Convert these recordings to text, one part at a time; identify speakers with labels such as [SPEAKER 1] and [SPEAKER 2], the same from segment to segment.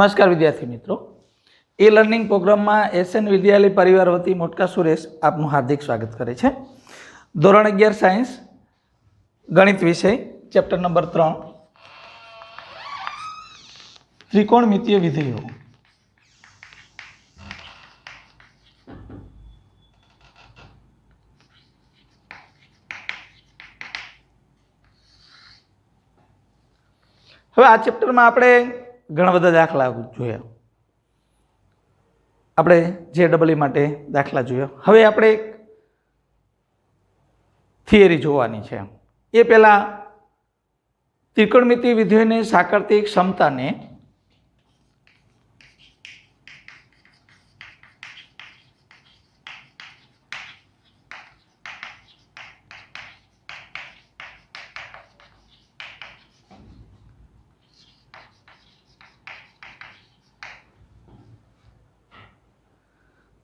[SPEAKER 1] नमस्कार विद्यार्थी मित्रों, ई लर्निंग प्रोग्राम में एसएन विद्यालय परिवार वती मोटका सुरेश आपनु हार्दिक स्वागत करे छे। धोरण 11 साइंस गणित विषय चैप्टर नंबर 3 त्रिकोणमितीय विधेयो। हवे आ चैप्टर में आपणे घणा बधा दाखला जोया। આપણે JEE માટે દાખલા જોયો। હવે આપણે થિયરી જોવાની છે। એ પહેલા ત્રિકોણમિતીય વિધેયોની સાંકળતી ક્ષમતાને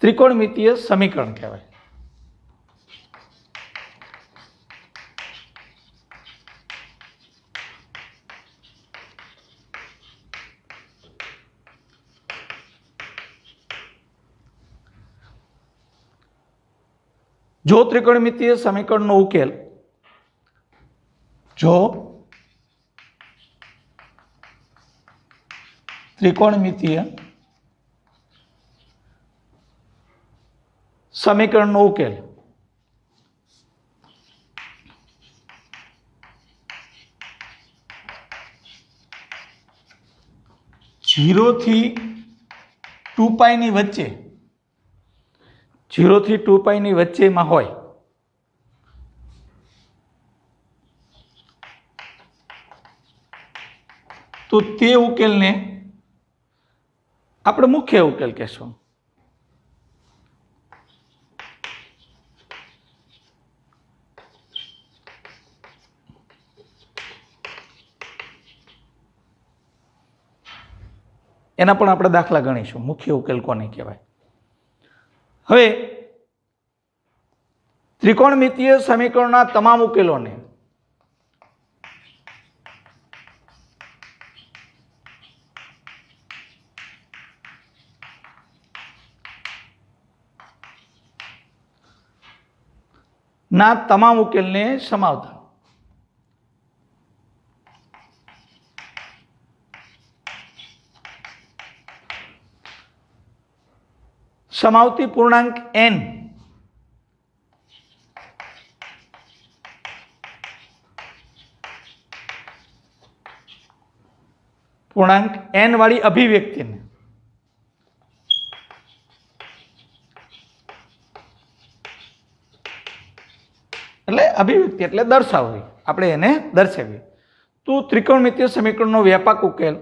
[SPEAKER 1] त्रिकोणमितीय समीकरण कहेवाय। जो त्रिकोणमितीय समीकरणनो उकेल त्रिकोणमितीय समीकरणनो उकेल जीरो थी 2π नी वच्चे 0 થી 2π ની વચ્ચેમાં હોય તો તે ઉકેલને આપણે મુખ્ય ઉકેલ કહેશું। એના પણ આપણે દાખલા ગણીશું। મુખ્ય ઉકેલ કોને કહેવાય। હવે ત્રિકોણમિતીય સમીકરણના તમામ ઉકેલોને ના તમામ ઉકેલને સમાવતા समावती पूर्णांक n पूर्णांक n वाली अभिव्यक्ति ने એટલે અભિવ્યક્તિ એટલે દર્શાવવી, આપણે એને દર્શાવીએ તો ત્રિકોણમિતીય સમીકરણનો વ્યાપક ઉકેલ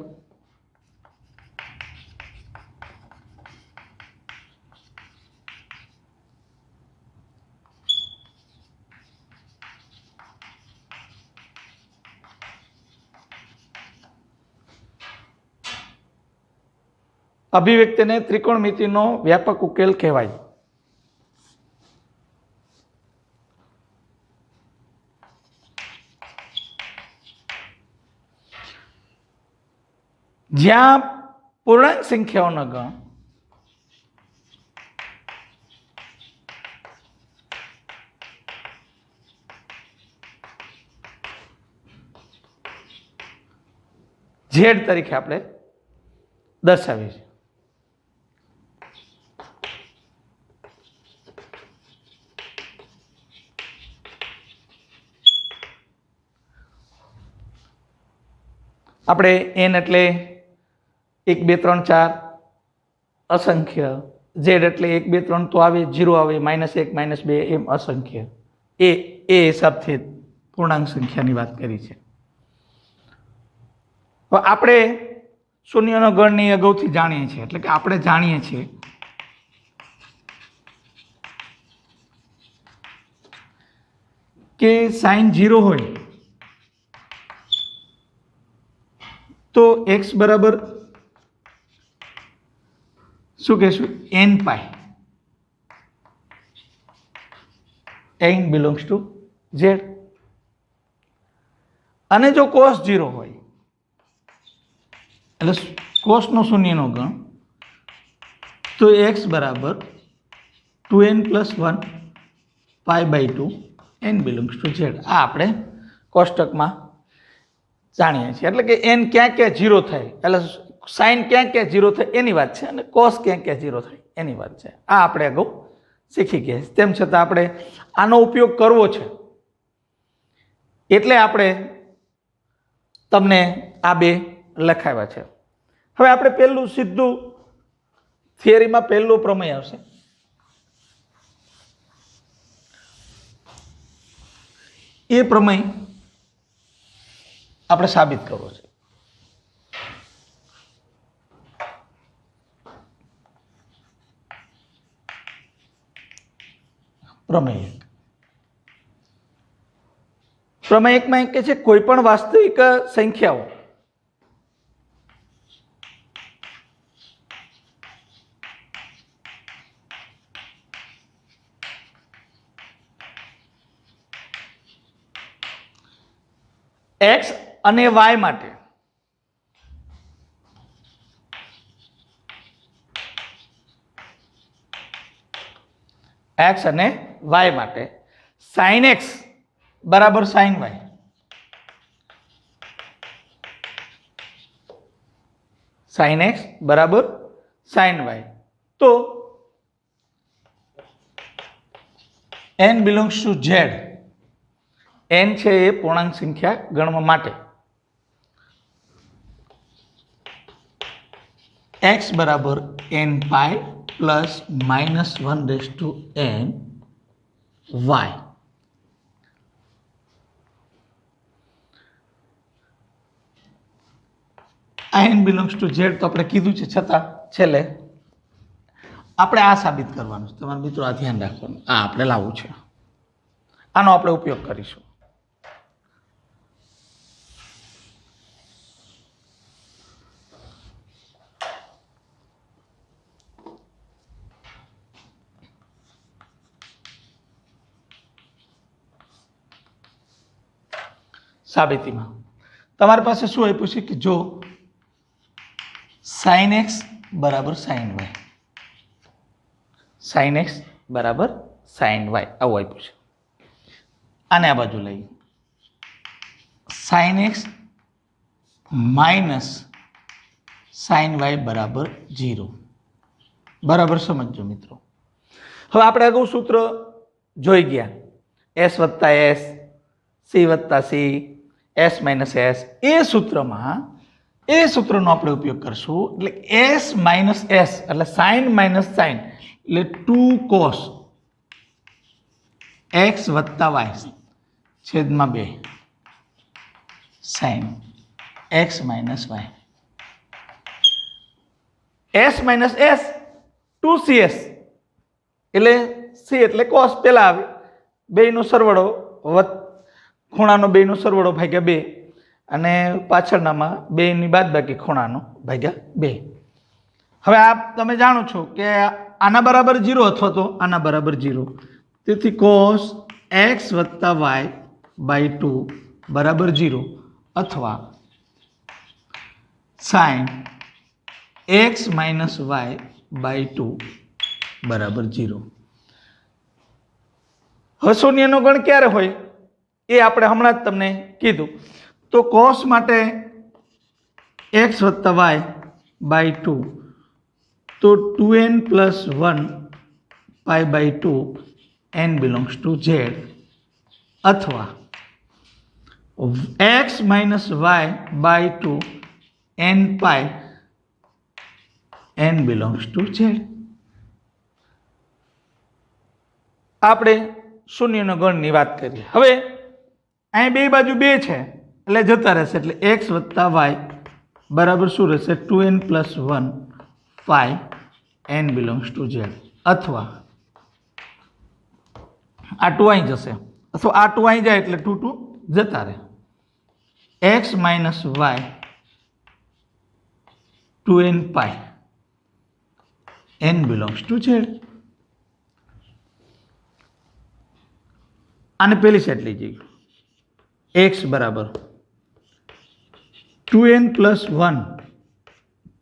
[SPEAKER 1] अभिव्यक्ति ने त्रिकोणमिति नो व्यापक उकेल कहवाय। ज्यां पूर्णांक संख्याओं गण Z तरीके आपणे दर्शावी छे। આપણે n એટલે 1 2 3 4 असंख्य, z એટલે 1 2 3 તો આવે 0 આવે -1 -2 એમ असंख्य એ હિસાબથી પૂર્ણાંક સંખ્યાની વાત કરી છે। હવે આપણે શૂન્યનો ગણની અગાઉથી જાણીએ છીએ, એટલે કે આપણે જાણીએ છીએ કે sin 0 હોય तो x बराबर शू कहेशु n π, n belongs to z। અને જો cos 0 હોય એટલે કોસનો શૂન્યનો ગણ તો x બરાબર 2n + 1 π/2 n belongs to z. આ આપણે કોષ્ટકમાં જાણીએ છીએ. એટલે કે n ક્યાં ક્યાં 0 થાય, એટલે સાઇન ક્યાં ક્યાં 0 થાય એની વાત છે અને કોસ ક્યાં ક્યાં 0 થાય એની વાત છે. આ આપણે અગાઉ શીખી ગયા. તેમ છતાં આપણે આનો ઉપયોગ કરવો છે એટલે આપણે તમને આ બે લખાવ્યા છે. હવે આપણે પહેલું સીધું થિયરીમાં પહેલું પ્રમેય આવશે. એ પ્રમેય આપણે સાબિત કરવો છે. પ્રમેય એકમાં એક કે છે કોઈ પણ વાસ્તવિક સંખ્યાઓ x અને y માટે x અને y માટે sin x બરાબર sin y, sin x બરાબર sin y, તો n belongs to z, n છે એ પૂર્ણાંક સંખ્યા ગણવા માટે x બરાબર n pi plus -1/n y. આ n બિલોંગ્સ ટુ z તો આપણે કીધું છે, છતાં છેલ્લે આપણે આ સાબિત કરવાનું છે. તમારા મિત્રો આ ધ્યાન રાખવાનું, આ આપણે લાવવું છે. આનો આપણે ઉપયોગ કરીશું. સાબિતીમાં તમારી પાસે શું આપ્યું છે કે જો sin x બરાબર sin y, sin x બરાબર sin y આવું આપ્યું છે. આને આ બાજુ લઈ sin x minus sin y બરાબર 0. બરાબર સમજો મિત્રો. હવે આપણે અગાઉ સૂત્ર જોઈ ગયા, s વત્તા s, c વત્તા c, s માઇનસ s. એ સૂત્રનો આપણે ઉપયોગ કરશું. એટલે s માઇનસ s એટલે સાઇન માઇનસ સાઇન એટલે 2 cos x વત્તા y છેદમાં 2 sine x minus y. s minus s 2cs એટલે c એટલે cos પેલા આવે, બેયનો સરવાળો ખૂણાનો બેયનો સરવાળો ભાગ્યા 2 અને પાછળનામાં બેયની બાદબાકી ખૂણાનો ભાગ્યા 2. હવે આ તમે જાણો છો કે આના બરાબર 0 અથવા તો આના બરાબર 0. તેથી cos x વત્તા y બાય 2 બરાબર 0 અથવા sin x minus y by 2 બરાબર 0. હવે શૂન્યનો ગણ ક્યારે હોય એ આપણે હમણાં જ તમને કીધું. તો cos માટે x વત્તા y બાય 2 તો 2n plus 1 π/2 n belongs to z અથવા x minus y by 2 n pi n belongs to z. આપણે શૂન્યનો ગણની વાત કરીએ. હવે અહીં બે બાજુ 2 છે એટલે જતા રહેશે, એટલે x વત્તા y બરાબર શું રહેશે 2n plus 1 pi n belongs to z અથવા આ 2 અહીં જશે અથવા આ 2 અહીં જાય એટલે 2 જતા રહે. x minus y 2n pi n belongs to z. આને પહેલી સાઈડ લઈ જઈએ. x બરાબર 2n plus 1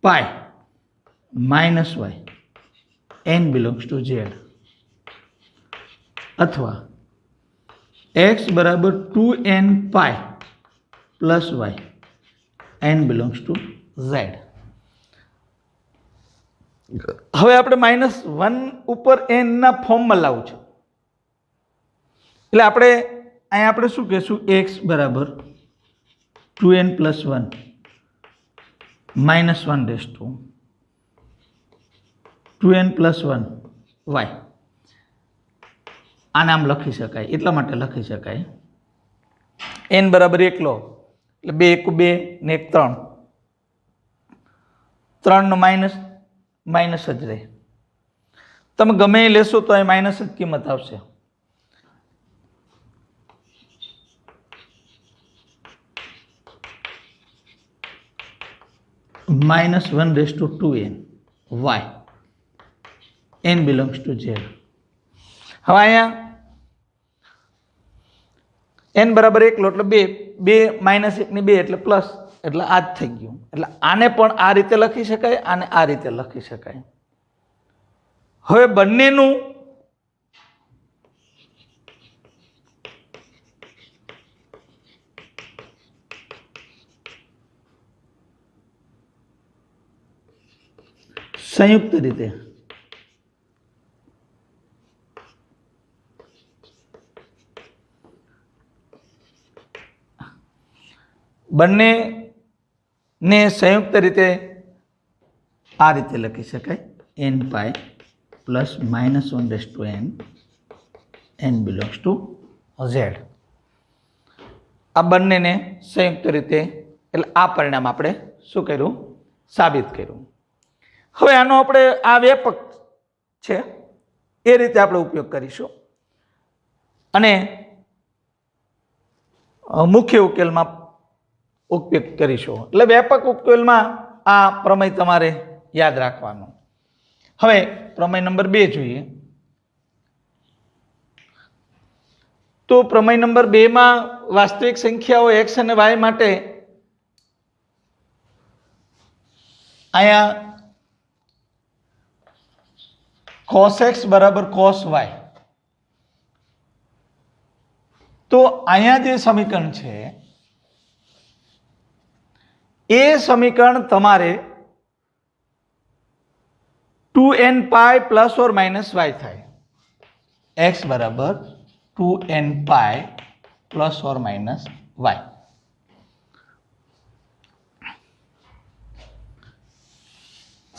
[SPEAKER 1] pi minus y n belongs to z, અથવા એક્સ બરાબર 2n pi plus y n belongs to Z. હવે આપણે -1 ઉપર n ના ફોર્મમાં લાવવું છે, એટલે આપણે અહીંયા આપણે શું કહેશું, x બરાબર 2n plus 1 -1 raise to 2n plus 1 y. આને આમ લખી શકાય, એટલા માટે લખી શકાય n બરાબર 1 લો એટલે 2 × 2 ને 1 3, 3 નો માઇનસ જ રહે. તમે ગમે એ લેશો તો એ માઇનસ જ કિંમત આવશે. -1 raise to 2n y n belongs to Z. હવે અહીંયા n બરાબર 1 લો એટલે 2 -1 ની 2 એટલે પ્લસ, એટલે આ જ થઈ ગયું. એટલે આને પણ આ રીતે લખી શકાય, આને આ રીતે લખી શકાય. હવે બંનેનું સંયુક્ત રીતે બંનેને સંયુક્ત રીતે આ રીતે લખી શકાય, n pi plus -1 raise two n n belongs to z. આ બંનેને સંયુક્ત રીતે, એટલે આ પરિણામ આપણે શું કર્યું, સાબિત કર્યું. હવે આનો આપણે આ વ્યાપક છે એ રીતે આપણે ઉપયોગ કરીશું અને મુખ્ય ઉકેલમાં ઉપયોગ કરીશું. એટલે વ્યાપક ઉકેલમાં આ પ્રમેય તમારે યાદ રાખવાનો. હવે પ્રમેય નંબર 2 જોઈએ. તો પ્રમેય નંબર 2 માં વાસ્તવિક સંખ્યાઓ x અને y માટે અહીંયા cos x બરાબર cos y. તો અહીંયા જે સમીકરણ છે એ સમીકરણ તમારે 2n pi plus or minus y થાય. x બરાબર 2n pi plus or minus y.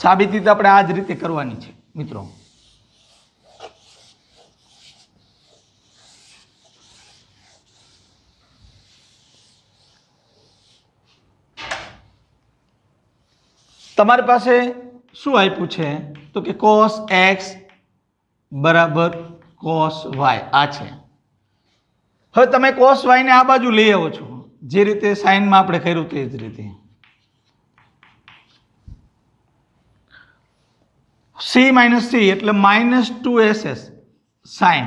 [SPEAKER 1] સાબિતી તો આપણે આ જ રીતે કરવાની છે મિત્રો. તમારી પાસે શું આપ્યું છે, તો કે cos x બરાબર cos y આ છે. હવે તમે cos y ને આ બાજુ લઈ આવો છો, જે રીતે સાઇનમાં આપણે કર્યું તે જ રીતે. c - c એટલે -2ss sin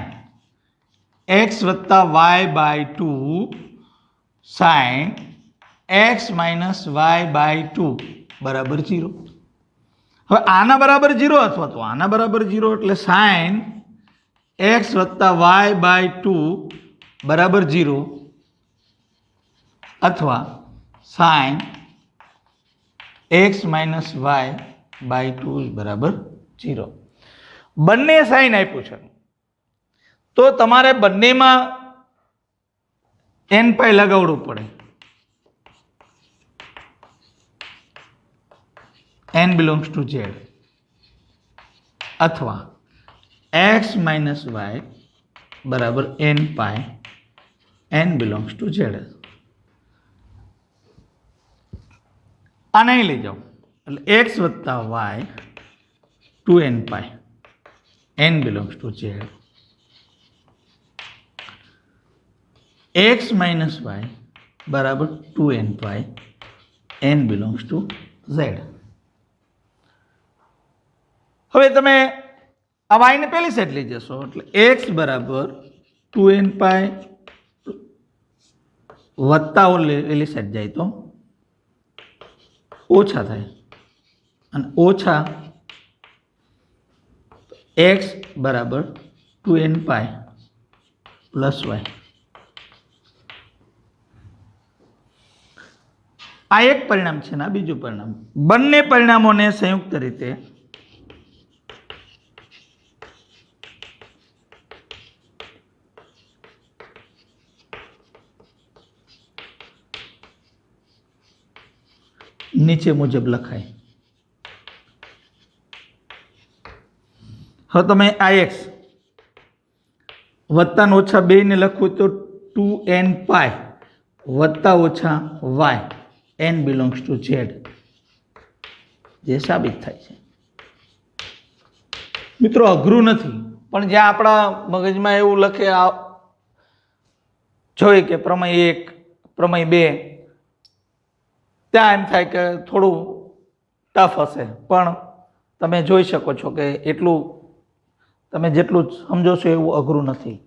[SPEAKER 1] x વત્તા y/2 sin x - y/2 બરાબર 0. હવે આના બરાબર 0 અથવા તો આના બરાબર 0 એટલે sin x વત્તા y/2 બરાબર 0 અથવા sin x - y/2 બરાબર 0. બંને સાઇન આપ્યું છે તો તમારે બંનેમાં n પાઈ લગાવવું પડે. n belongs to z અથવા x minus y બરાબર n pi n belongs to z. આ નહીં લઈ જાઓ એટલે x વત્તા y 2n pi n belongs to z x minus y બરાબર 2n pi n belongs to z. હવે તમે આ y ને પહેલી સાઈડ લઈ જશો એટલે x બરાબર 2n પાઈ વત્તા ઓલી સાઈડ જાય તો ઓછા થાય અને ઓછા x બરાબર 2n પાઈ પ્લસ y. આ એક પરિણામ છે ને આ બીજું પરિણામ. બંને પરિણામોને સંયુક્ત રીતે નીચે મુજબ લખાય. હવે તમે આ x વત્તા ને ઓછા 2 ને લખવું તો 2n પાઈ વત્તા ઓછા y n belongs to z જે સાબિત થાય છે. મિત્રો અઘરું નથી, પણ જ્યાં આપણા મગજમાં એવું લખે જોઈએ કે પ્રમેય 1 પ્રમેય 2 ત્યાં એમ થાય કે થોડું ટફ હશે, પણ તમે જોઈ શકો છો કે એટલું તમે જેટલું સમજો છો એવું અઘરું નથી.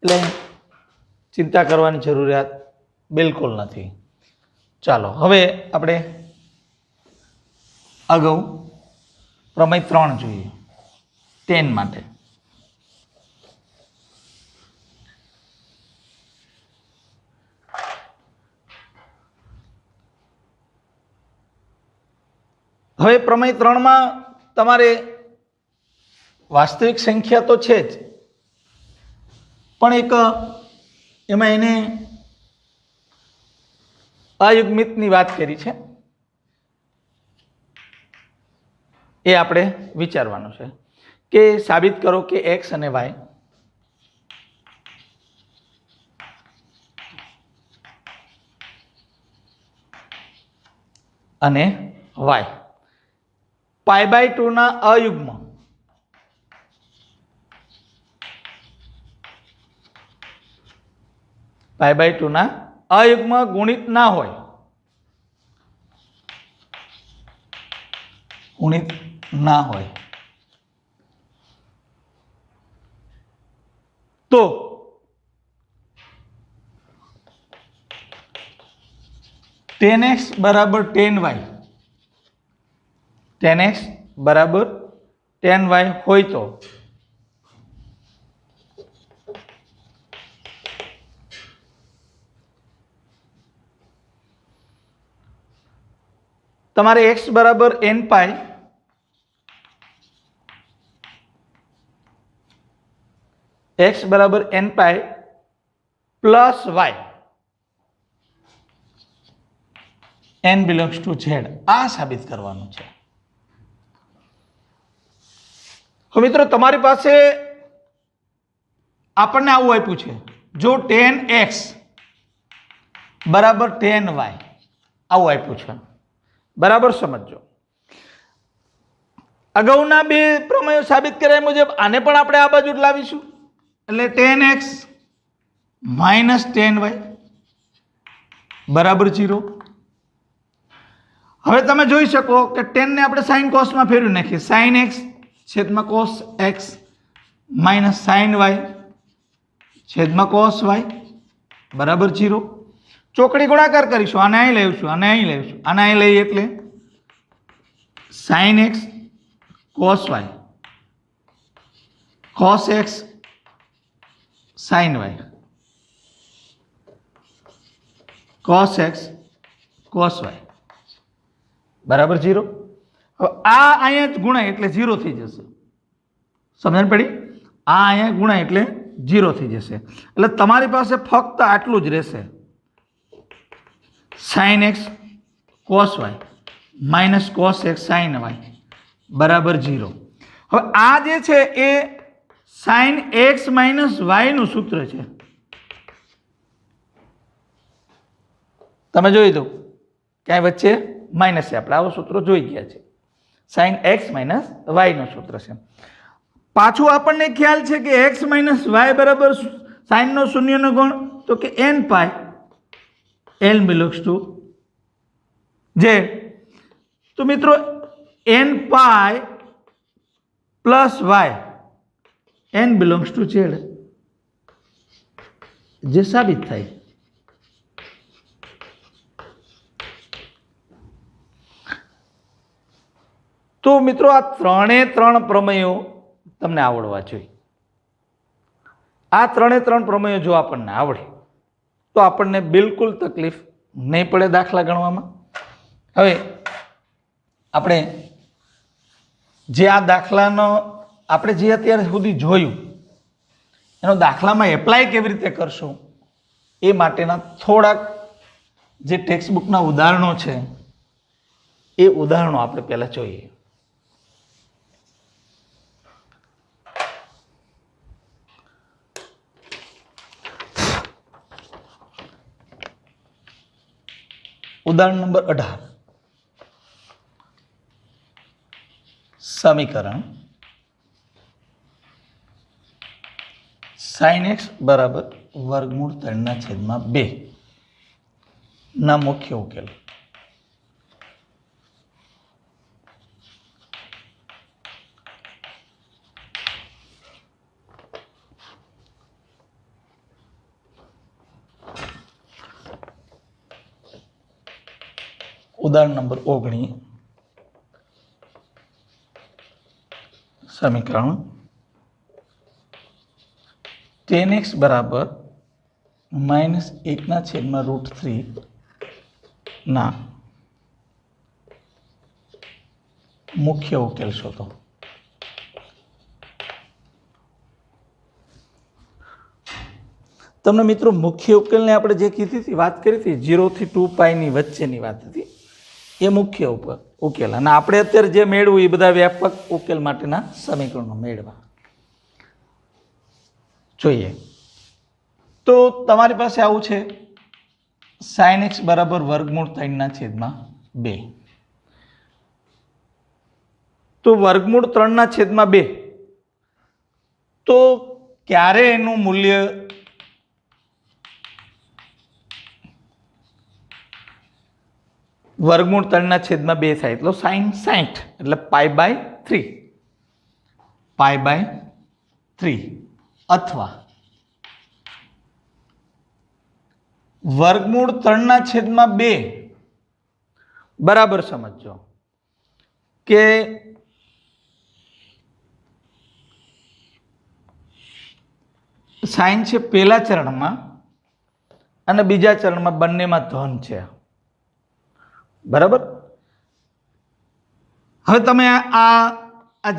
[SPEAKER 1] એટલે ચિંતા કરવાની જરૂરિયાત બિલકુલ નથી. ચાલો હવે આપણે અગાઉ પ્રમેય 3 જોઈએ tan માટે. હવે પ્રમેય 3 માં તમારે વાસ્તવિક સંખ્યા તો છે જ, પણ એક એમાં એને અયુગ્મિતની વાત કરી છે, એ આપણે વિચારવાનું છે કે સાબિત કરો કે x અને y અને y π/2 ના અયુગ્મ π/2 ના અયુગ્મ ગુણિત ના હોય, ગુણિત ના હોય તો tan x બરાબર tan y, tan x બરાબર tan y હોય તો તમારે x બરાબર n પાઈ x બરાબર n pi plus y n belongs to z આ સાબિત કરવાનું છે. હવે મિત્રો તમારી પાસે આપણને આવું આપ્યું છે, જો tan x બરાબર tan y આવું આપ્યું છે, બરાબર સમજો. અગાઉના બે પ્રમેયો સાબિત કર્યા મુજબ આને પણ આપણે આ બાજુ જ લાવીશું, એટલે tan x minus tan y બરાબર 0. હવે તમે જોઈ શકો કે tan ને આપણે sin cos માં ફેરવી નાખીએ, sin x છેદમાં cos x minus sin y છેદમાં cos y બરાબર 0. ચોકડી ગુણાકાર કરીશું, આને અહીં લેવીશું, આને અહીં લેવીશું, આને અહીં લઈએ એટલે sin x cos y cos x sin y cos x cos y બરાબર 0. હવે આ અહીંયા જ ગુણાય એટલે 0 થઈ જશે. સમજણ પડી? આ અહીંયા ગુણાય એટલે 0 થઈ જશે. એટલે તમારી પાસે ફક્ત આટલું જ રહેશે, sin x cos y minus cos x sin y બરાબર 0. હવે આ જે છે એ sin x માઇનસ y નું સૂત્ર છે. તમે જોઈ દો ક્યાંય વચ્ચે માઇનસ છે, આપણે આવો સૂત્રો જોઈ ગયા છે. sin x માઇનસ y નું સૂત્ર છે. પાછું આપણને ખ્યાલ છે કે x માઇનસ y બરાબર sin નો શૂન્યનો ગુણ તો કે n pi l belongs to z. તો મિત્રો n pi plus y n belongs to z જે સાબિત થાય. તો મિત્રો આ ત્રણે ત્રણ પ્રમેયો તમને આવડવા જોઈએ. આ ત્રણે ત્રણ પ્રમેયો જો આપણને આવડે તો આપણને બિલકુલ તકલીફ નહીં પડે દાખલા ગણવામાં. હવે આપણે જે આ દાખલાનો આપણે જે અત્યાર સુધી જોયું એનો દાખલામાં એપ્લાય કેવી રીતે કરશું એ માટેના થોડાક જે ટેક્સ્ટ બુકના ઉદાહરણો છે એ ઉદાહરણો આપણે પહેલા જોઈએ. ઉદાહરણ નંબર 18. સમીકરણ sin x બરાબર વર્ગમૂળ 3/2 ના મુખ્ય ઉકેલ. ઉદાહરણ નંબર 19. સમીકરણ tan x બરાબર -1/√3 ના મુખ્ય ઉકેલ શોધો. તમને મિત્રો મુખ્ય ઉકેલને આપણે જે કીધી હતી વાત કરી હતી 0 થી 2π ની વચ્ચેની વાત હતી એ મુખ્ય ઉકેલ. અને આપણે અત્યારે જે મેળવ્યું એ બધા વ્યાપક ઉકેલ માટેના સમીકરણો મેળવા જોઈએ. તો તમારી પાસે આવું છે sin x બરાબર વર્ગમૂળ 3/2. તો વર્ગમૂળ 3/2 તો ક્યારે એનું મૂલ્ય વર્ગમૂળ 3/2 થાય એટલે sin 60 એટલે π/3 અથવા વર્ગમૂળ 3/2 બરાબર સમજો કે સાઇન છે પહેલા ચરણમાં અને બીજા ચરણમાં બંનેમાં ધન છે. બરાબર. હવે તમે આ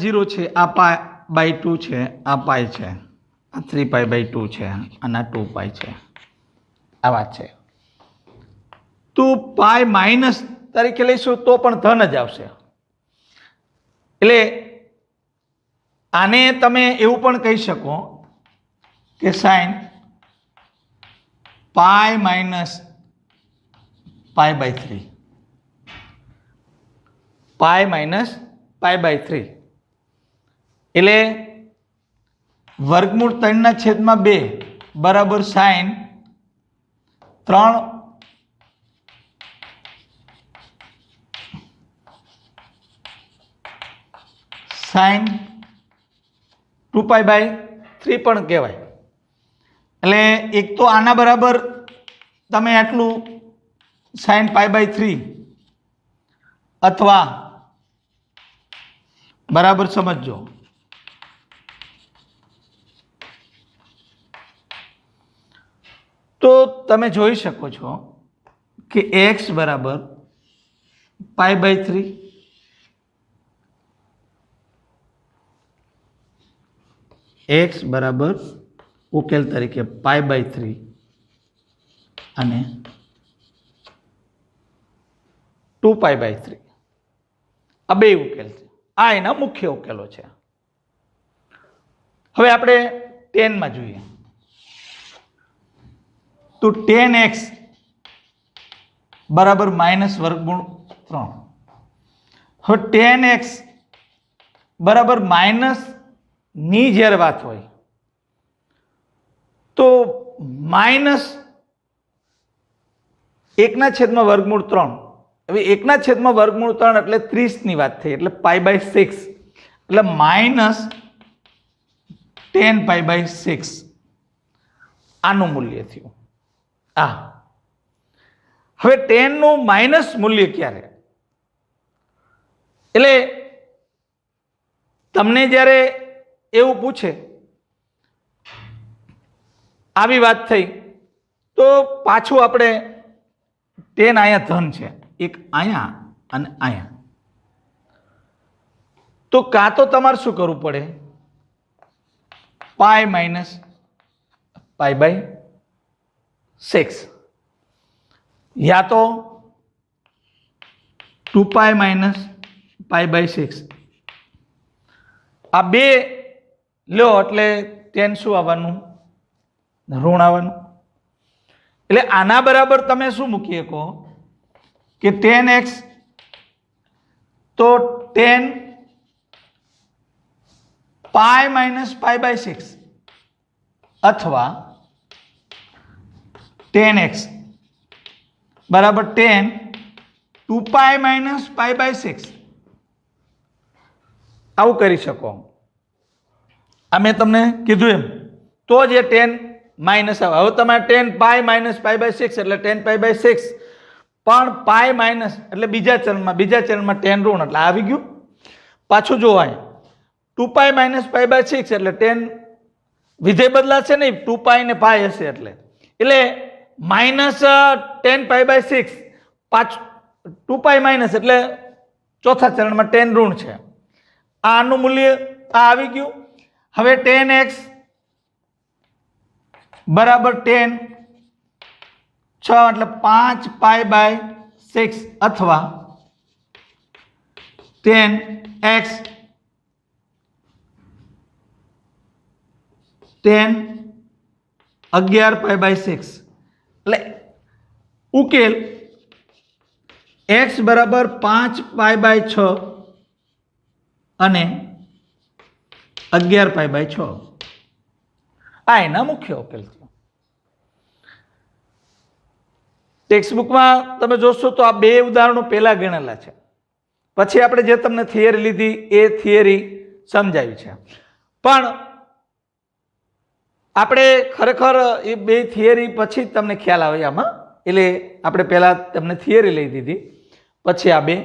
[SPEAKER 1] 0 છે, આ π/2 છે, આ π છે, આ 3π/2 છે અને આ 2π છે. આ વાત છે. તો π માઇનસ તરીકે લઈશું તો પણ ધન જ આવશે. એટલે આને તમે એવું પણ કહી શકો કે સાઇન π માઇનસ π/3 π માઇનસ π/3 એટલે વર્ગમૂળ 3/2 બરાબર સાઇન 3 સાઇન 2π/3 પણ કહેવાય. એટલે એક તો આના બરાબર તમે આટલું સાઇન π/3 અથવા બરાબર સમજો તો તમે જોઈ શકો છો કે x બરાબર π/3 x બરાબર ઉકેલ તરીકે π/3 અને 2π/3 આ બે ઉકેલ છે. આ એના મુખ્ય ઉકેલો છે. હવે આપણે 10 માં જોઈએ તો tan x બરાબર -વર્ગમૂળ 3. હવે tan x બરાબર માઇનસ ની જ્યારે વાત હોય તો -1/√3. હવે 1/√3 એટલે 30 ની વાત થઈ એટલે π/6 એટલે -10π/6 આનું મૂલ્ય થયું. હવે 10 નું માઇનસ મૂલ્ય ક્યારે એટલે તમને જ્યારે એવું પૂછે, આવી વાત થઈ, તો પાછું આપણે ટેન અહીંયા ધન છે, એક અહીંયા અને અહીંયા, તો કાં તો તમારે શું કરવું પડે, પાઈ માઇનસ પાઈ બાય 6, યા તો 2 માઇનસ પાઈ બાય 6, આ બે લો એટલે ટેન શું આવવાનું, ઋણ આવવાનું. એટલે આના બરાબર તમે શું મૂકી શકો કે 10x, તો 10 પાઈ માઇનસ પાઈ બાય 6 અથવા 10x બરાબર 10 2 પાઈ માઇનસ પાઈ બાય 6, આવું કરી શકો. આ મેં તમને કીધું એમ, તો જ 10 માઇનસ આવે. હવે તમારે 10 પાઈ માઇનસ પાઈ બાય 6 એટલે 10 પાઈ બાય 6, પણ પાઈ માઇનસ એટલે બીજા ચરણમાં 10 ઋણ એટલે આવી ગયું. પાછું જોવાય 2 પાઈ માઇનસ પાઈ બાય 6 એટલે 10 વિધેય બદલાશે નહીં, 2 પાઈ ને પાઈ હશે એટલે માઇનસ 10 પાઈ બાય 6, પાછું 2 પાઈ માઇનસ એટલે ચોથા ચરણમાં 10 ઋણ છે. આનું મૂલ્ય આ આવી ગયું. હવે 10x બરાબર 10 6 એટલે 5 પાઈ બાય 6 અથવા 10x 11 પાઈ બાય 6, એટલે ઉકેલ x બરાબર 5 પાઈ બાય 6 અને 11 પાઈ બાય 6. આ એના મુખ્ય ઉકેલ છે. ટેક્સ્ટબુકમાં તમે જોશો તો આ બે ઉદાહરણો પહેલા ગણેલા છે, પછી આપણે જે તમને થિયરી લીધી એ થિયરી સમજાવી છે. પણ આપણે ખરેખર એ બે થિયરી પછી જ તમને ખ્યાલ આવે આમાં, એટલે આપણે પહેલા તમને થિયરી લઈ દીધી, પછી આ બે.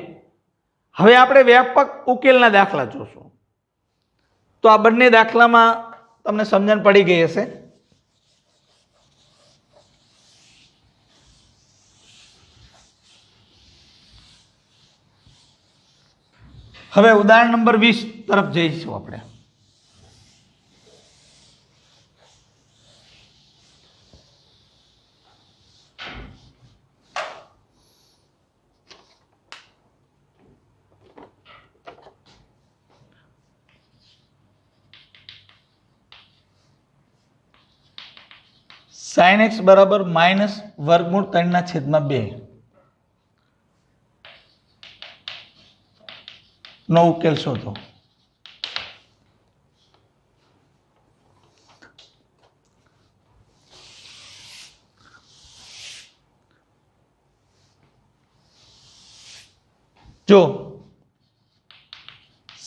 [SPEAKER 1] હવે આપણે વ્યાપક ઉકેલના દાખલા જોશું. તો આ બંને દાખલામાં તમને સમજણ પડી ગઈ હશે. હવે ઉદાહરણ નંબર 20 તરફ જઈશું આપણે. sin x બરાબર માઇનસ વર્ગમૂળ 3/2 નો ઉકેલ શોધો. જો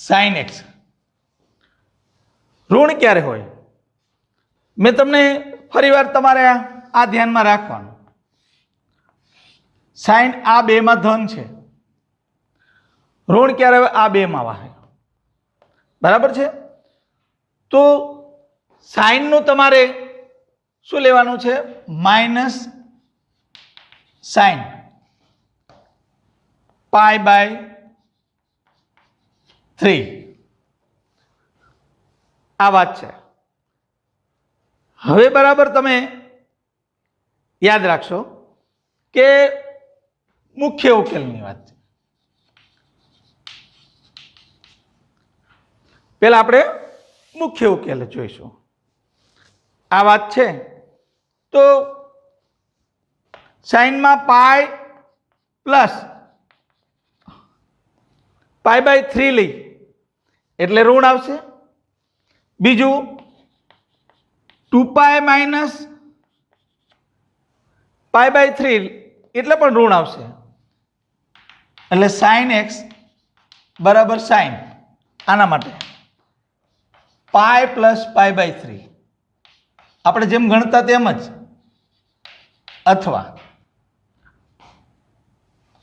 [SPEAKER 1] sin x ઋણ ક્યારે હોય, મેં તમને ફરીવાર તમારે આ ધ્યાનમાં રાખવાનું. સાઈન આ બે માં ધન છે, ઋણ ક્યારે આવે, આ બે માં વાહે, બરાબર છે. તો સાઈન નું તમારે શું લેવાનું છે, માઇનસ સાઈન પાઈ બાય 3, આ વાત છે. હવે બરાબર તમે યાદ રાખશો કે મુખ્ય ઉકેલની વાત છે. પહેલા આપણે મુખ્ય ઉકેલ જોઈશું. આ વાત છે તો સાઈનમાં પાઈ પ્લસ પાઈ બાય 3 લઈ એટલે ઋણ આવશે. બીજું 2 પાઈ માઇનસ પાઈ બાય 3 એટલે પણ ઋણ આવશે. એટલે સાइन x બરાબર સાइन આના માટે પાઈ પ્લસ પાઈ બાય 3 આપણે જેમ ગણતા તેમ જ, અથવા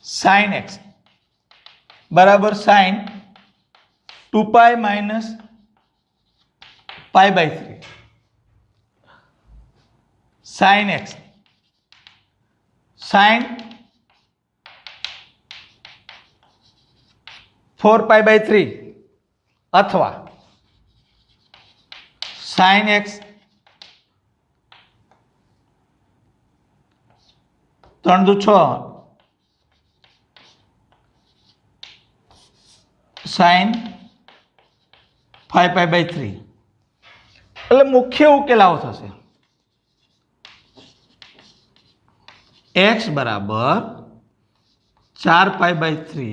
[SPEAKER 1] સાइन x બરાબર sine 2 pi minus pi by 3 sine x sine 4 pi by 3 અથવા સાઇન એક્સ 3 દુ 6 સાઇન 5 પાઈ બાય 3 એટલે મુખ્ય ઉકેલ આવો થશે x બરાબર 4 પાઈ બાય 3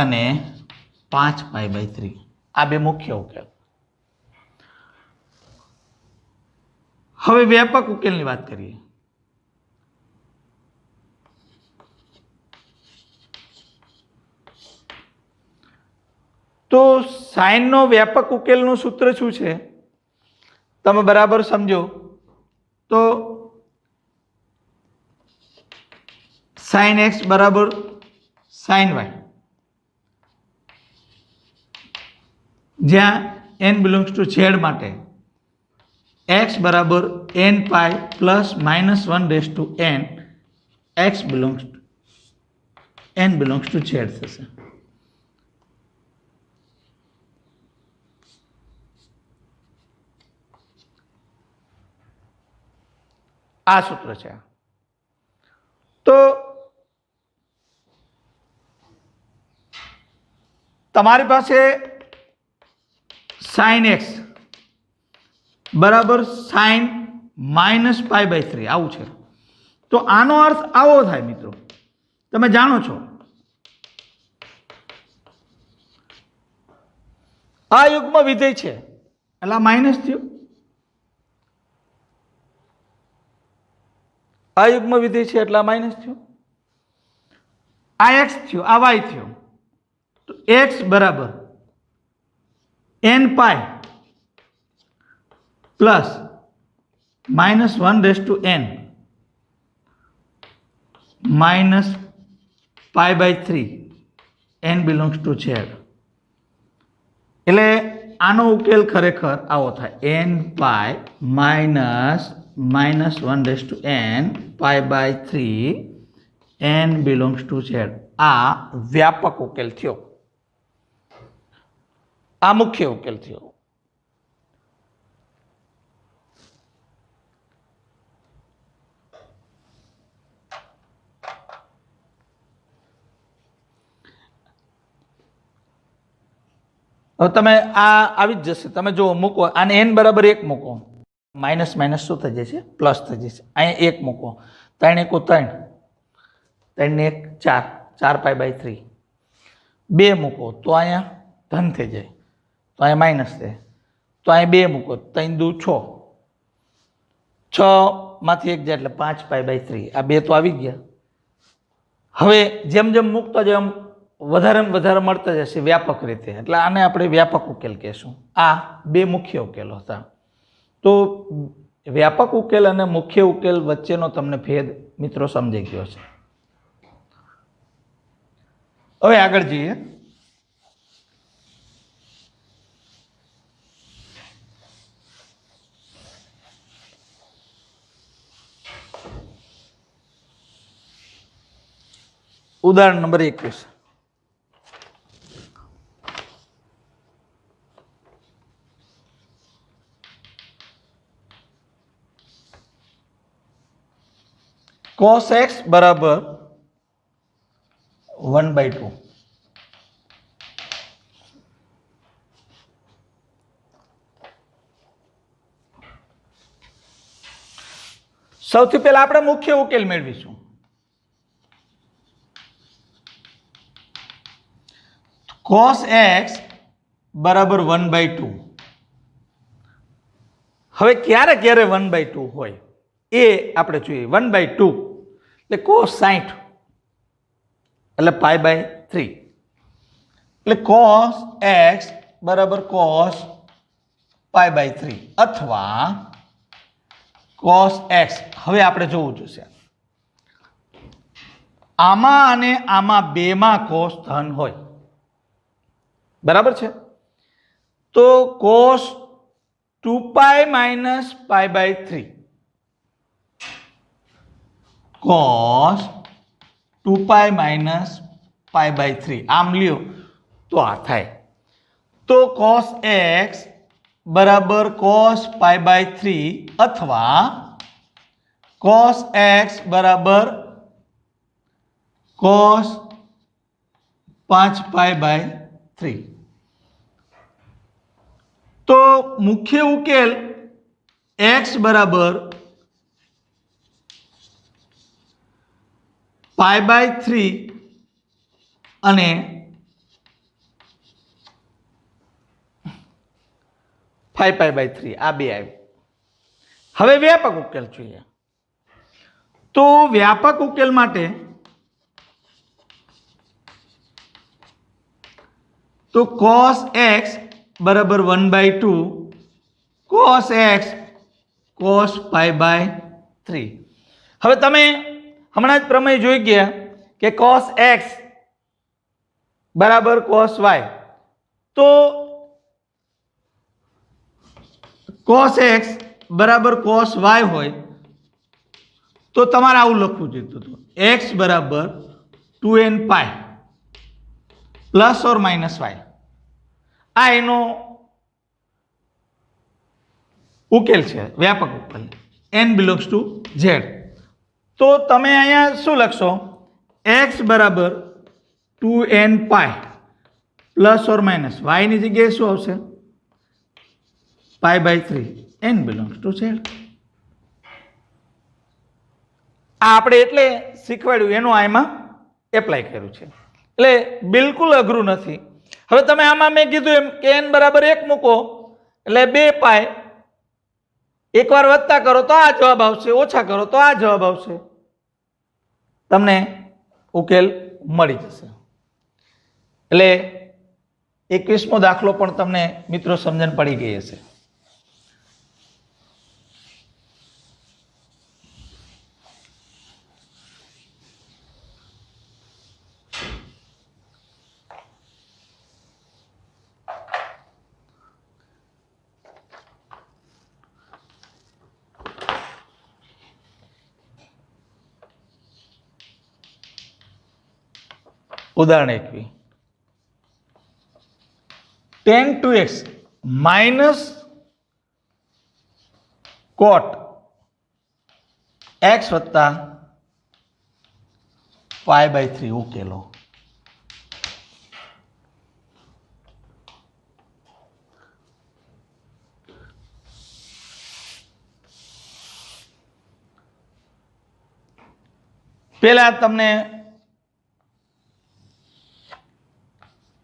[SPEAKER 1] અને 5 પાઈ બાય 3 આ બે મુખ્ય ઉકેલ. હવે વ્યાપક ઉકેલની વાત કરીએ. તો સાઇનનો વ્યાપક ઉકેલનું સૂત્ર શું છે તમે બરાબર સમજો તો સાઇન એક્સ બરાબર સાઇન વાય, જ્યાં n બિલોંગ્સ ટુ ઝેડ માટે x બરાબર n pi plus minus 1 raise to n x belongs to z થશે. આ સૂત્ર છે. તો તમારી પાસે સાઇન એક્સ બરાબર સાઇન માઇનસ પાઈ બાય 3 આવું છે. તો આનો અર્થ આવો થાય મિત્રો, તમે જાણો છો આ યુગ્મ વિધેય છે એટલે માઇનસ થયું, આ યુગ્મ વિધેય છે એટલે માઇનસ થયું, આ એક્સ થયું, આ વાય થયું. તો એક્સ બરાબર n pi plus minus 1 raise to n minus pi by 3 n belongs to z. એટલે આનો ઉકેલ ખરેખર આવો થાય n pi minus 1 raise to n pi by 3 n belongs to z. આ વ્યાપક ઉકેલ થયો, આ મુખ્ય ઉકેલ થયો. હવે તમે આ આવી જ જશે, તમે જો મૂકો આને n બરાબર 1 મૂકો, માઇનસ માઇનસ શું થઈ જશે પ્લસ થઈ જશે. અહીંયા 1 મૂકો, 3 1 3, 3 ને 1 4, 4 પાઈ બાય 3. 2 મૂકો તો અહીંયા ધન થઈ જાય, તો અહીંયા માઇનસ થાય. તો અહીંયા 2 મૂકો, 3 દુ 6, 6 માંથી 1 જાય એટલે 5 પાઈ બાય 3. આ 2 તો આવી ગયા. હવે જેમ જેમ મૂકતો જેમ વધારે મળતા જશે વ્યાપક રીતે, એટલે આને આપણે વ્યાપક ઉકેલ કહેશું. આ બે મુખ્ય ઉકેલો હતા. તો વ્યાપક ઉકેલ અને મુખ્ય ઉકેલ વચ્ચેનો તમને ભેદ મિત્રો સમજાઈ ગયો છે. હવે આગળ જઈએ. ઉદાહરણ નંબર 21. cos x બરાબર 1/2. સૌથી પહેલા આપણે મુખ્ય ઉકેલ મેળવીશું. cos x બરાબર 1/2. હવે ક્યારે ક્યારે 1/2 હોય એ આપણે જોઈએ. 1/2 એટલે cos 60 એટલે પાઈ બાય 3. એટલે cos x બરાબર cos પાઈ બાય 3 અથવા cos x. હવે આપણે જોવું જોશે આમાં અને આમાં બેમાં cos ધન હોય बराबर है। तो cos 2 minus pi by 3 cos 2 minus pi by 3 आम लियो तो आ थाय। तो cos x बराबर cos पाई बाय 3 अथवा cos x बराबर cos 5 पाई बाय 3। तो मुख्य उकेल x बराबर पाई बाय 3 અને 5 પાઈ બાય 3 આ બે આવ્યું। હવે વ્યાપક ઉકેલ જોઈએ। તો વ્યાપક ઉકેલ માટે તો cos x બરાબર 1/2 cos x cos pi by 3। હવે તમે હમણાં જ પ્રમેય જોઈ ગયા કે cos x બરાબર cos y। તો cos x બરાબર cos y હોય તો તમારે આવું લખવું જોઈતું હતું x બરાબર 2n pi plus or minus y। આ એનો ઉકેલ છે વ્યાપક ઉકેલ n બિલોંગ્સ ટુ z। તો તમે અહીંયા શું લખશો x બરાબર 2n pi plus or minus y ની જગ્યાએ શું આવશે pi by 3 n belongs to z। આ આપણે એટલે શીખવાડ્યું એનું આમાં એપ્લાય કર્યું છે એટલે બિલકુલ અઘરું નથી। હવે તમે આમાં મેં કીધું એમ કે n બરાબર 1 મૂકો એટલે 2 પાઈ એકવાર વધતા કરો તો આ જવાબ આવશે ઓછા કરો તો આ જવાબ આવશે તમને ઉકેલ મળી જશે। એટલે 21મો દાખલો પણ તમને મિત્રો સમજણ પડી ગઈ હશે। उदाहरण 21 tan 2x minus cot x वत्ता पाई बाय 3 उकेलो। पहला तमने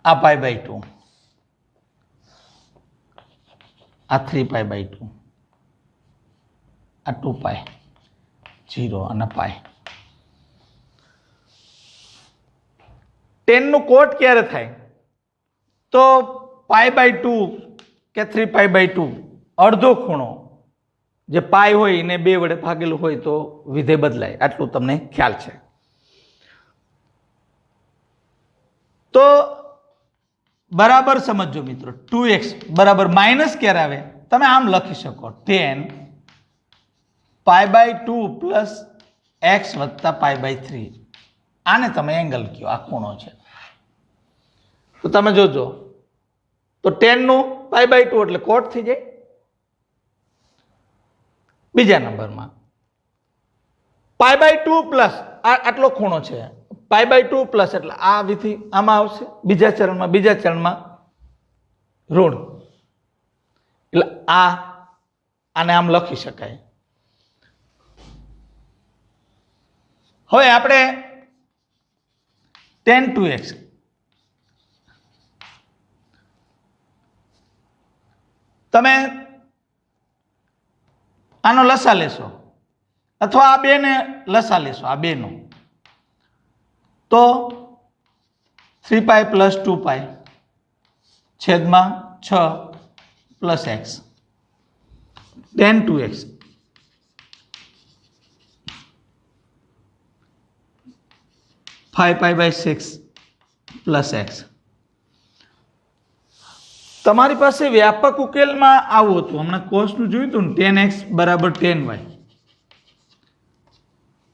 [SPEAKER 1] आ pi by 2 uh 3 pi by 2 आ 2 पाई 0 અને પાઈ। 10 નું કોટ ક્યારે થાય તો પાઈ બાય 2 કે 3 પાઈ બાય 2 અડધો ખૂણો જે પાઈ હોય એને 2 વડે ભાગેલું હોય તો વિધેય બદલાય આટલું તમને ખ્યાલ છે। તો बराबर समझो मित्रों 2x बराबर माइनस क्यारे आवे तमे आम लखी सको 10 पाई बाय 2 प्लस x वत्ता पाई बाय 3 आने तमे एंगल कहो आ खूणो छे। तो तमे जोजो तो 10 नु पाई बाय 2 એટલે કોટ થઈ જાય। બીજા નંબરમાં પાઈ બાય 2 પ્લસ આટલો ખૂણો છે પાઈ બાય 2 પ્લસ એટલે આ વિધિ આમાં આવશે બીજા ચરણમાં ઋણ એટલે આને આમ લખી શકાય। હવે આપણે tan 2x તમે આનો લસા લેશો અથવા આ બે ને લસા લેશો આ બે નો तो 3 पाई प्लस 2 पाई छेद में 6 plus x tan 2x 5 pi by 6 plus x તમારી પાસે વ્યાપક ઉકેલમાં આવું હતું, હમણાં કોસનું જોયું હતું ને, 10x બરાબર 10y,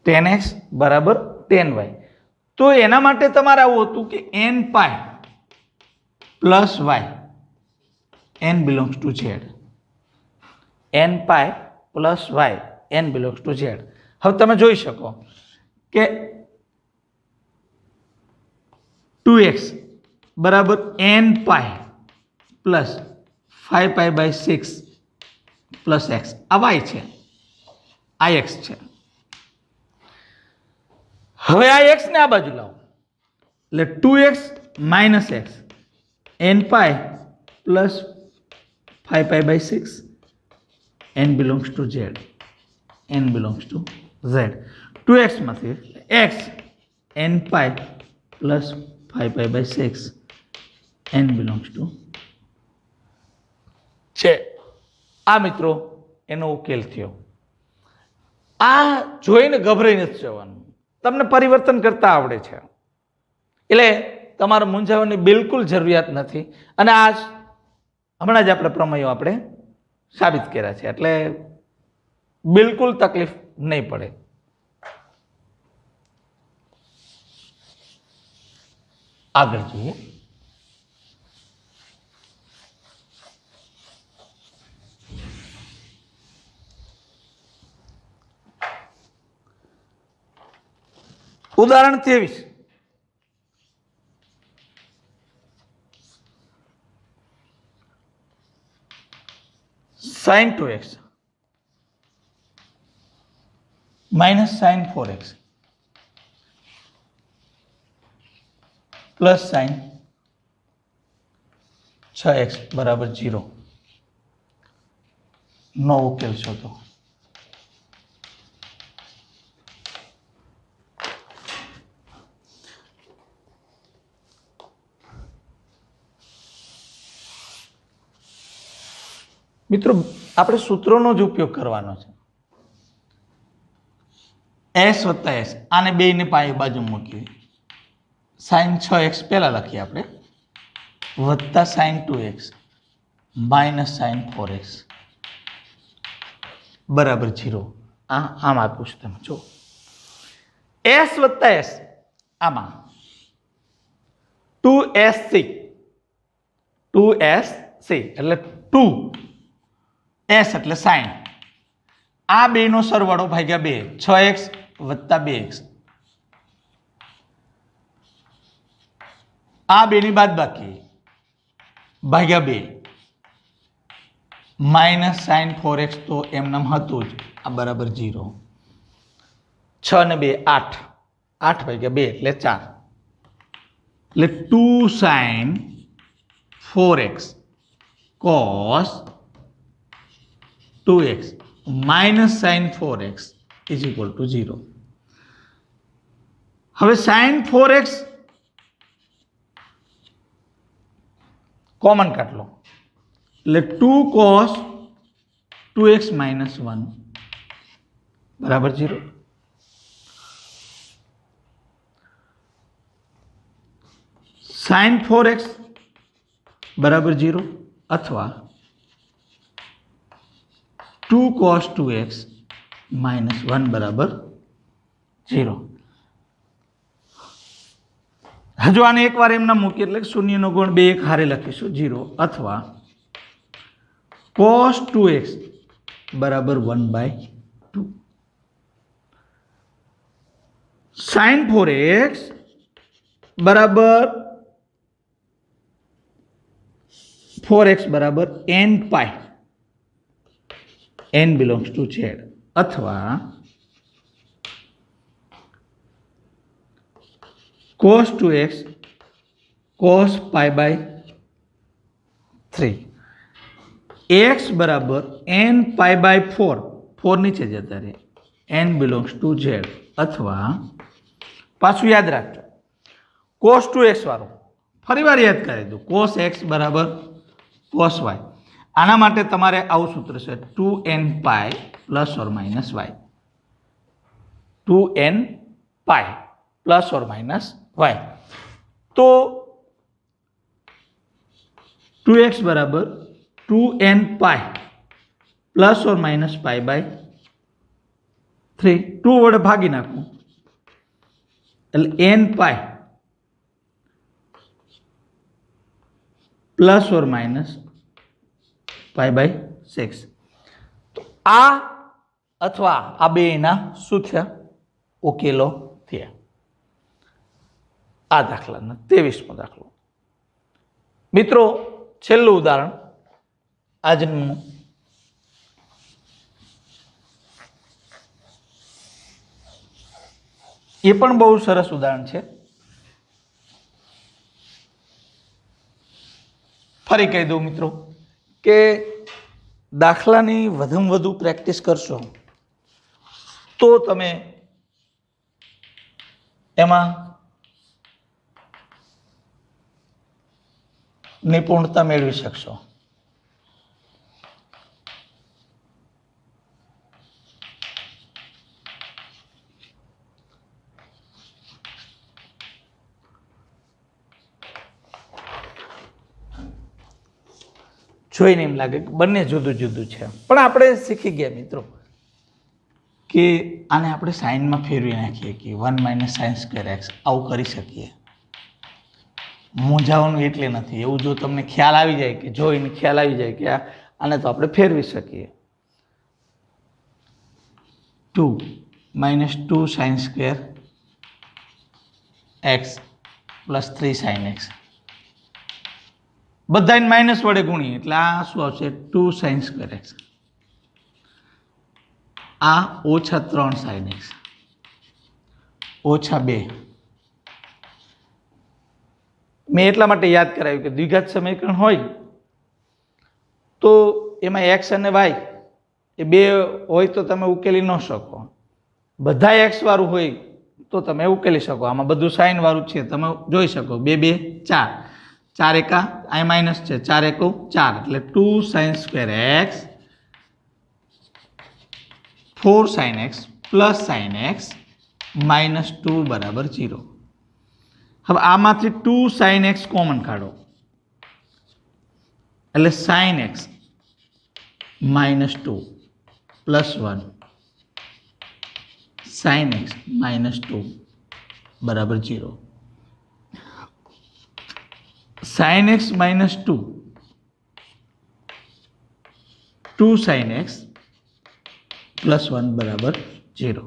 [SPEAKER 1] 10x બરાબર 10y. તો એના માટે તમારે આવું હતું કે n pi plus Y n belongs to Z, n pi plus Y n belongs to Z. હવે તમે જોઈ શકો કે 2x બરાબર n પાય પ્લસ 5π/6 પ્લસ એક્સ, આ વાય છે, આ એક્સ છે. હવે આ એક્સ ને આ બાજુ લાવો એટલે 2x minus X n pi plus 5π/6 n belongs to Z, n belongs to Z. 2x માંથી x n pi plus 5π/6 n belongs to છે. આ મિત્રો એનો ઉકેલ થયો. આ જોઈને ગભરાઈ નથી જવાનું, તમને પરિવર્તન કરતા આવડે છે એટલે તમારે મૂંઝાવાની બિલકુલ જરૂરિયાત નથી. અને આ હમણાં જ આપણે પ્રમેયો આપણે સાબિત કર્યા છે એટલે બિલકુલ તકલીફ નહીં પડે. આગળ જોઈએ. ઉદાહરણ 23. sin 2x minus sin 4x plus sin 6x બરાબર 0 નો ઉકેલ શોધો. મિત્રો આપણે સૂત્રોનો જ ઉપયોગ કરવાનો છે. s વત્તા s, આને બેયને પાય બાજુ મૂકીએ. sin 6x પહેલા લખીએ આપણે, વત્તા sin 2x minus sin 4x બરાબર 0. આમ આપ્યું છે, તમે જો s વત્તા s, આમાં 2sc એટલે 2 s એટલે sin, આ બેનો સરવાળો ભાગ્યા 2, 6x વત્તા 2x, આ બેની બાદબાકી ભાગ્યા 2 માઇનસ sin 4x તો એમનામ હતું જ, આ બરાબર 0. 6 ને 2 8, 8 ભાગ્યા 2 એટલે 4, એટલે 2 sin 4x cos 2x minus sin 4x is equal to 0. હવે sin 4x કોમન કાઢ લો એટલે 2 cos 2x minus 1 બરાબર 0. sin 4x બરાબર 0 અથવા 2 cos 2x minus 1 બરાબર 0. હજુ આને એકવાર એમના મૂકીએ એટલે શૂન્યનો ગુણ 2 એક હારે લખીશું 0 અથવા cos 2x બરાબર 1/2. sin 4x બરાબર 4x બરાબર n pi, n belongs to z અથવા cos 2x cos π/3, x બરાબર n π/4, 4 નીચે જતા રહે, n belongs to z અથવા પાછું યાદ રાખજો cos 2x વાળું ફરી વાર યાદ કરી દો, cos x બરાબર cos y. આના માટે તમારે આવું સૂત્ર છે 2n pi plus or minus y, 2n pi plus or minus y. તો 2x બરાબર 2n pi plus or minus pi by 3. 2 વડે ભાગી નાખું એટલે n pi plus or minus pi by 6. તો આ અથવા આ બેના શું થયા? ઉકેલો થયા. આ દાખલાનો 23મો દાખલો. મિત્રો, છેલ્લું ઉદાહરણ આજનું એ પણ બહુ સરસ ઉદાહરણ છે. ફરી કહી દઉં મિત્રો કે દાખલાની વધુમાં વધુ પ્રેક્ટિસ કરશો તો તમે એમાં નિપુણતા મેળવી શકશો. જોઈને એમ લાગે કે બંને જુદું જુદું છે, પણ આપણે શીખી ગયા મિત્રો કે આને આપણે સાઇનમાં ફેરવી નાખીએ કે 1 માઇનસ સાઇન સ્ક્વેર એક્સ આવું કરી શકીએ. મૂંઝાવાનું એટલે નથી. એવું જો તમને ખ્યાલ આવી જાય કે જોઈને ખ્યાલ આવી જાય કે આને તો આપણે ફેરવી શકીએ. 2 minus 2 sine square x plus 3 sine x બધાને માઇનસ વડે ગુણીએ એટલે આ શું આવશે? 2 સાઇન સ્ક્વેર એક્સ. આ ઓછા 3 સાઇન એક્સ ઓછા 2. મેં એટલા માટે યાદ કરાવ્યું કે દ્વિઘાત સમીકરણ હોય તો એમાં એક્સ અને વાય એ બે હોય તો તમે ઉકેલી ન શકો. બધા એક્સ વાળું હોય તો તમે ઉકેલી શકો. આમાં બધું સાઇન વાળું છે, તમે જોઈ શકો. 2 2 4 4 એકા આ માઇનસ છે, 4 એકુ 4 એટલે 2 sine square x 4 sine x plus sine x minus 2 બરાબર 0. હવે આમાંથી 2 સાઇન એક્સ કોમન કાઢો એટલે sine x minus 2 plus 1 sine x minus 2 બરાબર 0. Sine x minus 2 2 sine x plus 1 બરાબર 0.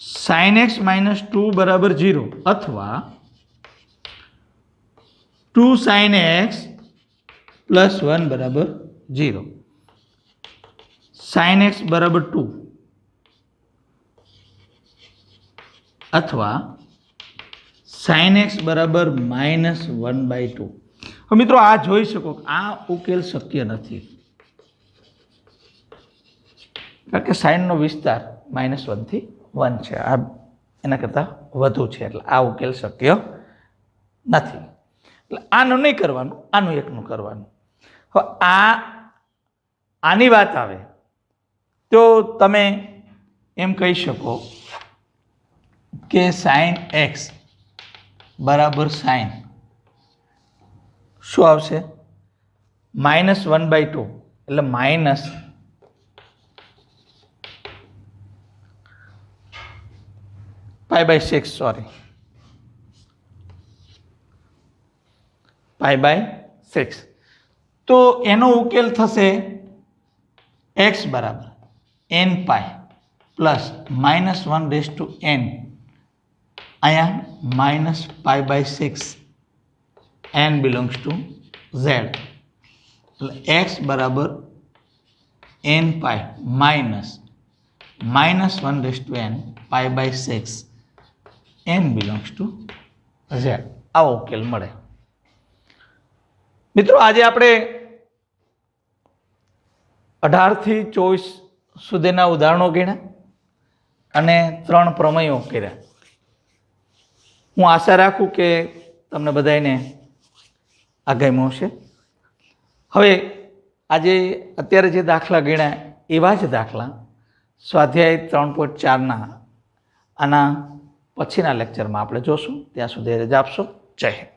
[SPEAKER 1] સાઇન એક્સ માઇનસ 2 બરાબર 0 અથવા 2 સાઇન એક્સ પ્લસ 1 બરાબર 0. સાઇન એક્સ બરાબર 2 અથવા સાઇન એક્સ બરાબર માઇનસ 1/2. હવે મિત્રો આ જોઈ શકો આ ઉકેલ શક્ય નથી કારણ કે સાઇનનો વિસ્તાર -1 થી 1 છે. આ એના કરતાં વધુ છે એટલે આ ઉકેલ શક્ય નથી. એટલે આનું નહીં કરવાનું, આનું એકનું કરવાનું. હવે આની વાત આવે તો તમે એમ કહી શકો કે સાઇન એક્સ બરાબર સાઇન શું આવશે? -1/2 એટલે માઇનસ π/6 સોરી π/6. તો એનો ઉકેલ થશે x બરાબર n પાઈ પ્લસ -1/n અહીંયા -π/6 n બિલોંગ્સ ટુ z એટલે x બરાબર n pi minus -1/n π/6 n belongs to z. આવો ઉકેલ મળે. મિત્રો આજે આપણે 18 થી 24 સુધીના ઉદાહરણો ગણ્યા અને 3 પ્રમેયો કર્યા. હું આશા રાખું કે તમને બધાને આ ગમ્યું હશે. હવે આજે અત્યારે જે દાખલા ગણ્યા એવા જ દાખલા સ્વાધ્યાય 3.4ના આના પછીના લેક્ચરમાં આપણે જોશું. ત્યાં સુધી રજા આપશો. જય હિન્દ.